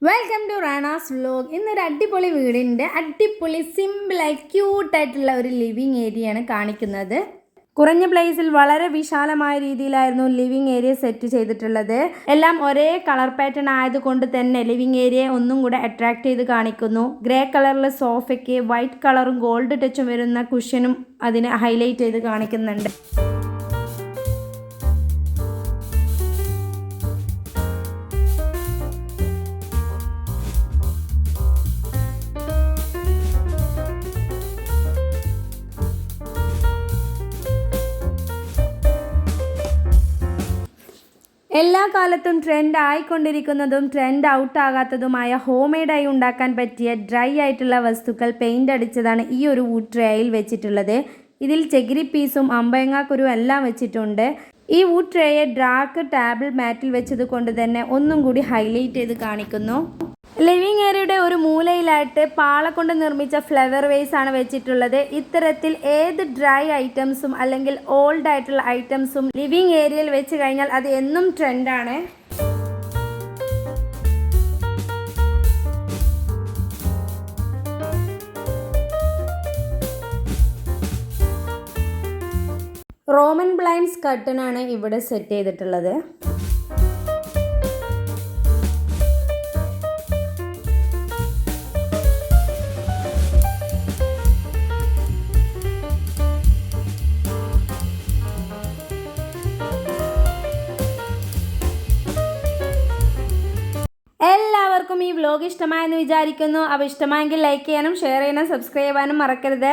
Welcome to Ranas vlog. ഇന്നൊരു അടിപൊളി വീടിൻ്റെ അടിപൊളി സിമ്പിളായി ക്യൂട്ടായിട്ടുള്ള ഒരു ലിവിങ് ഏരിയയാണ് കാണിക്കുന്നത്. കുറഞ്ഞ പ്ലേസിൽ വളരെ വിശാലമായ രീതിയിലായിരുന്നു ലിവിങ് ഏരിയ സെറ്റ് ചെയ്തിട്ടുള്ളത്. എല്ലാം ഒരേ കളർ പാറ്റേൺ ആയതുകൊണ്ട് തന്നെ ലിവിങ് ഏരിയയെ ഒന്നും കൂടെ അട്രാക്ട് ചെയ്ത് കാണിക്കുന്നു. ഗ്രേ കളറിലെ സോഫയ്ക്ക് വൈറ്റ് കളറും ഗോൾഡ് ടച്ചും വരുന്ന കുഷ്യനും അതിനെ ഹൈലൈറ്റ് ചെയ്ത് കാണിക്കുന്നുണ്ട്. എല്ലാ കാലത്തും ട്രെൻഡ് ആയിക്കൊണ്ടിരിക്കുന്നതും ട്രെൻഡ് ഔട്ട് ആകാത്തതുമായ ഹോം മെയ്ഡായി ഉണ്ടാക്കാൻ പറ്റിയ ഡ്രൈ ആയിട്ടുള്ള വസ്തുക്കൾ പെയിൻ്റ് അടിച്ചതാണ് ഈ ഒരു വുഡ് ട്രേയിൽ വെച്ചിട്ടുള്ളത്. ഇതിൽ ചകിരി പീസും അമ്പയങ്ങാക്കുരു എല്ലാം വെച്ചിട്ടുണ്ട്. ഈ വുഡ് ട്രേയെ ഡാർക്ക് ടേബിൾ മാറ്റിൽ വെച്ചത് കൊണ്ട് തന്നെ ഒന്നും കൂടി ഹൈലൈറ്റ് ചെയ്ത് കാണിക്കുന്നു. ലിവിങ് ഏരിയയുടെ ഒരു മൂലയിലായിട്ട് പാള കൊണ്ട് നിർമ്മിച്ച ഫ്ലവർ വേസ് ആണ് വെച്ചിട്ടുള്ളത്. ഇത്തരത്തിൽ ഏത് ഡ്രൈ ഐറ്റംസും അല്ലെങ്കിൽ ഓൾഡ് ആയിട്ടുള്ള ഐറ്റംസും ലിവിങ് ഏരിയയിൽ വെച്ച് കഴിഞ്ഞാൽ അത് എന്നും ട്രെൻഡാണ്. റോമൻ ബ്ലൈൻഡ്സ് കർട്ടനാണ് ഇവിടെ സെറ്റ് ചെയ്തിട്ടുള്ളത്. എല്ലാവർക്കും ഈ വ്ലോഗ് ഇഷ്ടമായെന്ന് വിചാരിക്കുന്നു. അപ്പോൾ ഇഷ്ടമായെങ്കിൽ ലൈക്ക് ചെയ്യാനും ഷെയർ ചെയ്യാനും സബ്സ്ക്രൈബ് ചെയ്യാനും മറക്കരുത്.